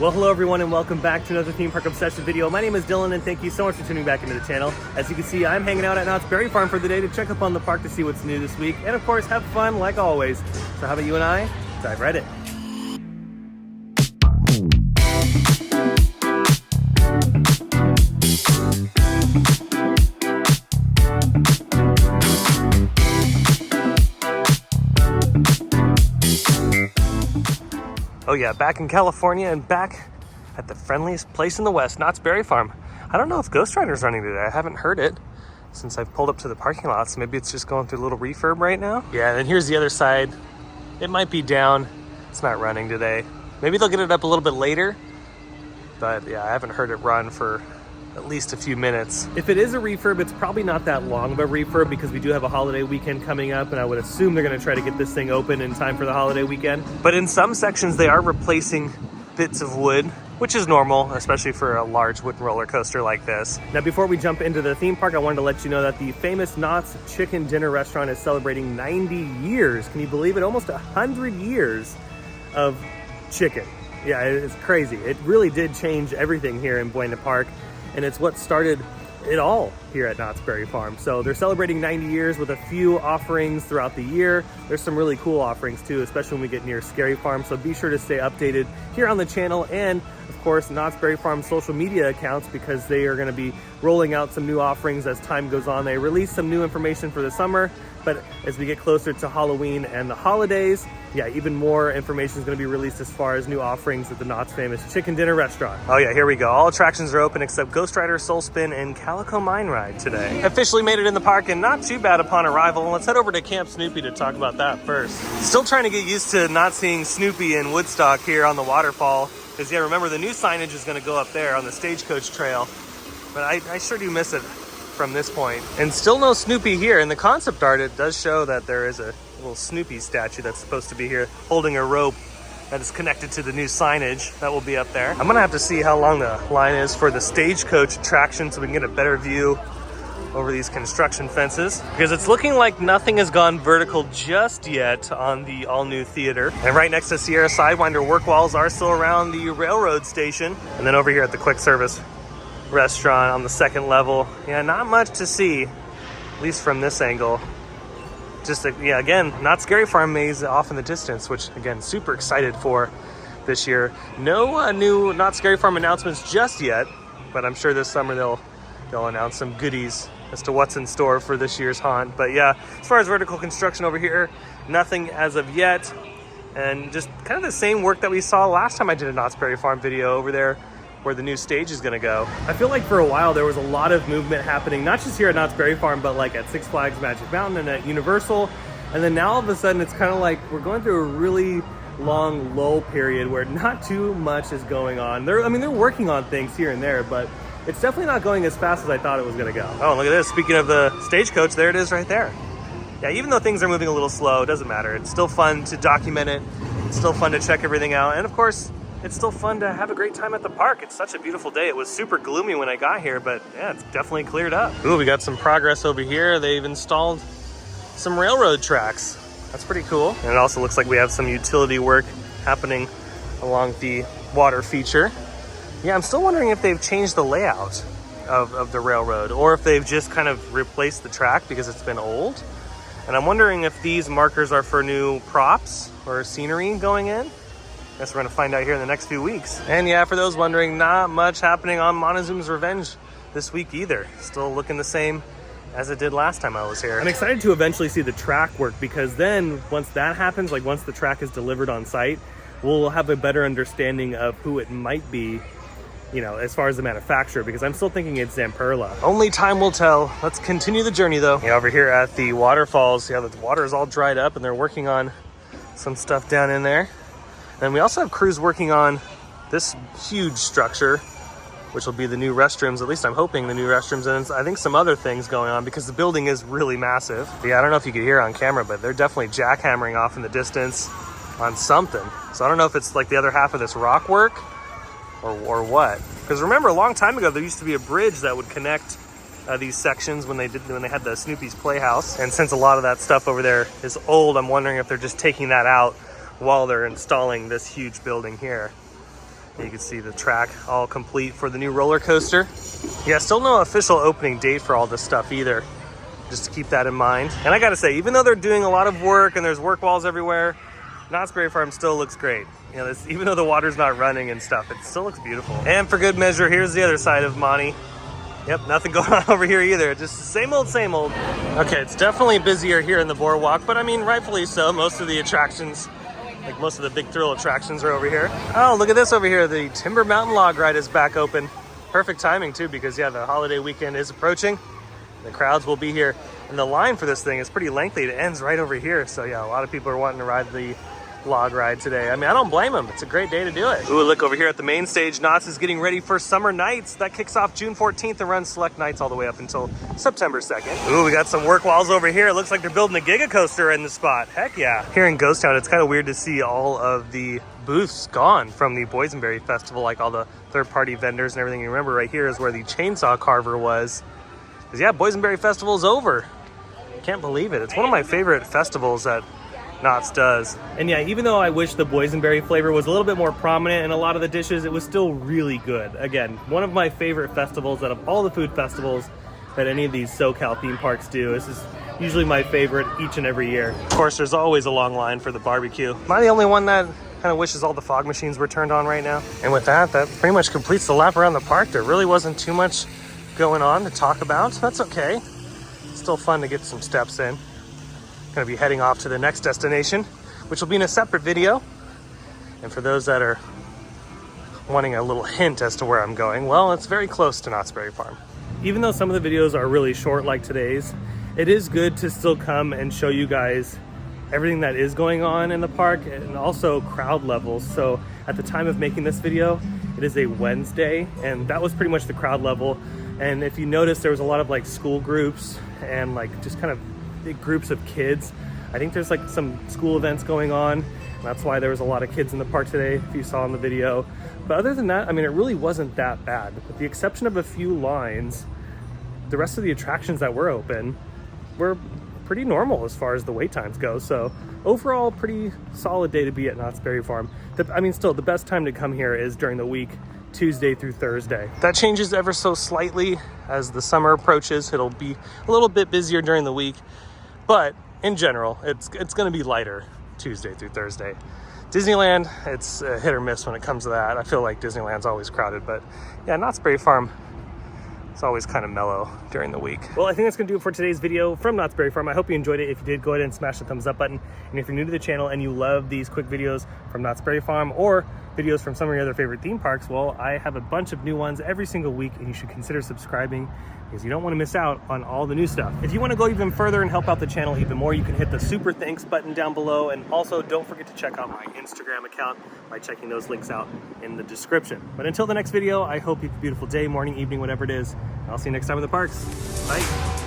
Well, hello everyone and welcome back to another Theme Park Obsession video. My name is Dylan and thank you so much for tuning back into the channel. As you can see, I'm hanging out at Knott's Berry Farm for the day to check up on the park to see what's new this week and of course have fun like always. So how about you and I dive right in. Oh yeah, back in California and back at the friendliest place in the West, Knott's Berry Farm. I don't know if Ghost Rider's running today. I haven't heard it since I've pulled up to the parking lot, so maybe it's just going through a little refurb right now. Yeah, and then here's the other side. It might be down. It's not running today. Maybe they'll get it up a little bit later, but yeah, I haven't heard it run for at least a few minutes. If it is a refurb, it's probably not that long of a refurb because we do have a holiday weekend coming up and I would assume they're gonna try to get this thing open in time for the holiday weekend. But in some sections, they are replacing bits of wood, which is normal, especially for a large wooden roller coaster like this. Now, before we jump into the theme park, I wanted to let you know that the famous Knott's Chicken Dinner Restaurant is celebrating 90 years. Can you believe it? Almost 100 years of chicken. Yeah, it's crazy. It really did change everything here in Buena Park. And it's what started it all here at Knott's Berry Farm. So they're celebrating 90 years with a few offerings throughout the year. There's some really cool offerings too, especially when we get near Scary Farm. So be sure to stay updated here on the channel and of course Knott's Berry Farm social media accounts because they are gonna be rolling out some new offerings as time goes on. They release some new information for the summer, but as we get closer to Halloween and the holidays, yeah, even more information is going to be released as far as new offerings at the Knott's famous Chicken Dinner Restaurant. Oh yeah, here we go. All attractions are open except Ghost Rider, Soul Spin, and Calico Mine Ride today. Officially made it in the park and not too bad upon arrival. Let's head over to Camp Snoopy to talk about that first. Still trying to get used to not seeing Snoopy in Woodstock here on the waterfall. Because yeah, remember the new signage is going to go up there on the Stagecoach Trail. But I sure do miss it from this point. And still no Snoopy here. In the concept art, it does show that there is a little Snoopy statue that's supposed to be here holding a rope that is connected to the new signage that will be up there. I'm gonna have to see how long the line is for the Stagecoach attraction so we can get a better view over these construction fences because it's looking like nothing has gone vertical just yet on the all-new theater. And right next to Sierra Sidewinder, work walls are still around the railroad station. And then over here at the quick service restaurant on the second level, yeah, not much to see, at least from this angle. Just yeah, again, Knott's Scary Farm maze off in the distance, which again, super excited for this year. No new Knott's Scary Farm announcements just yet, but I'm sure this summer they'll announce some goodies as to what's in store for this year's haunt. But yeah, as far as vertical construction over here, nothing as of yet, and just kind of the same work that we saw last time I did a Knott's Berry Farm video over there where the new stage is gonna go. I feel like for a while there was a lot of movement happening, not just here at Knott's Berry Farm, but like at Six Flags Magic Mountain and at Universal. And then now all of a sudden it's kind of like we're going through a really long lull period where not too much is going on. They're working on things here and there, but it's definitely not going as fast as I thought it was gonna go. Oh, look at this. Speaking of the Stagecoach, there it is right there. Yeah, even though things are moving a little slow, it doesn't matter. It's still fun to document it. It's still fun to check everything out. And of course, it's still fun to have a great time at the park. It's such a beautiful day. It was super gloomy when I got here, but yeah, it's definitely cleared up. Ooh, we got some progress over here. They've installed some railroad tracks. That's pretty cool. And it also looks like we have some utility work happening along the water feature. Yeah, I'm still wondering if they've changed the layout of the railroad or if they've just kind of replaced the track because it's been old. And I'm wondering if these markers are for new props or scenery going in. Guess we're gonna find out here in the next few weeks. And yeah, for those wondering, not much happening on Montezuma's Revenge this week either. Still looking the same as it did last time I was here. I'm excited to eventually see the track work because then once that happens, like once the track is delivered on site, we'll have a better understanding of who it might be, you know, as far as the manufacturer, because I'm still thinking it's Zamperla. Only time will tell. Let's continue the journey though. Yeah, over here at the waterfalls, yeah, the water is all dried up and they're working on some stuff down in there. And we also have crews working on this huge structure, which will be the new restrooms. At least I'm hoping the new restrooms, and I think some other things going on because the building is really massive. But yeah, I don't know if you could hear on camera, but they're definitely jackhammering off in the distance on something. So I don't know if it's like the other half of this rock work or what. Because remember, a long time ago, there used to be a bridge that would connect these sections when they had the Snoopy's Playhouse. And since a lot of that stuff over there is old, I'm wondering if they're just taking that out while they're installing this huge building here. You can see the track all complete for the new roller coaster. Yeah, still no official opening date for all this stuff either, just to keep that in mind. And I gotta say, even though they're doing a lot of work and there's work walls everywhere, Knott's Berry Farm still looks great. You know, even though the water's not running and stuff, it still looks beautiful. And for good measure, here's the other side of Monty. Yep, nothing going on over here either. Just the same old, same old. Okay, it's definitely busier here in the boardwalk, but I mean, rightfully so. Most of the attractions, like most of the big thrill attractions, are over here. Oh, look at this over here. The Timber Mountain Log Ride is back open. Perfect timing too, because yeah, the holiday weekend is approaching. The crowds will be here. And the line for this thing is pretty lengthy. It ends right over here. So yeah, a lot of people are wanting to ride the log ride today. I mean, I don't blame them. It's a great day to do it. Ooh, look over here at the main stage. Knott's is getting ready for Summer Nights. That kicks off June 14th and runs select nights all the way up until September 2nd. Ooh, we got some work walls over here. It looks like they're building a Giga Coaster in the spot. Heck yeah. Here in Ghost Town, it's kind of weird to see all of the booths gone from the Boysenberry Festival, like all the third-party vendors and everything. You remember right here is where the chainsaw carver was. Because yeah, Boysenberry Festival is over. Can't believe it. It's one of my favorite festivals that Knott's does. And yeah, even though I wish the boysenberry flavor was a little bit more prominent in a lot of the dishes, it was still really good. Again, one of my favorite festivals out of all the food festivals that any of these SoCal theme parks do. This is usually my favorite each and every year. Of course, there's always a long line for the barbecue. Am I the only one that kind of wishes all the fog machines were turned on right now? And with that pretty much completes the lap around the park. There really wasn't too much going on to talk about. That's okay. It's still fun to get some steps in. Gonna be heading off to the next destination, which will be in a separate video. And for those that are wanting a little hint as to where I'm going, well, it's very close to Knott's Berry Farm. Even though some of the videos are really short like today's, it is good to still come and show you guys everything that is going on in the park and also crowd levels. So at the time of making this video, it is a Wednesday, and that was pretty much the crowd level. And if you notice, there was a lot of like school groups and like just kind of big groups of kids. I think there's like some school events going on, and that's why there was a lot of kids in the park today, if you saw in the video. But other than that, I mean, it really wasn't that bad. With the exception of a few lines, the rest of the attractions that were open were pretty normal as far as the wait times go. So overall, pretty solid day to be at Knott's Berry Farm. I mean, still, the best time to come here is during the week, Tuesday through Thursday. That changes ever so slightly as the summer approaches. It'll be a little bit busier during the week, but in general, it's going to be lighter Tuesday through Thursday. Disneyland, it's a hit or miss when it comes to that. I feel like Disneyland's always crowded, but yeah, Knott's Berry Farm, it's always kind of mellow during the week. Well, I think that's going to do it for today's video from Knott's Berry Farm. I hope you enjoyed it. If you did, go ahead and smash the thumbs up button. And if you're new to the channel and you love these quick videos from Knott's Berry Farm or videos from some of your other favorite theme parks, well, I have a bunch of new ones every single week, and you should consider subscribing because you don't want to miss out on all the new stuff. If you want to go even further and help out the channel even more, you can hit the super thanks button down below, and also don't forget to check out my Instagram account by checking those links out in the description. But until the next video, I hope you have a beautiful day, morning, evening, whatever it is. I'll see you next time in the parks. Bye.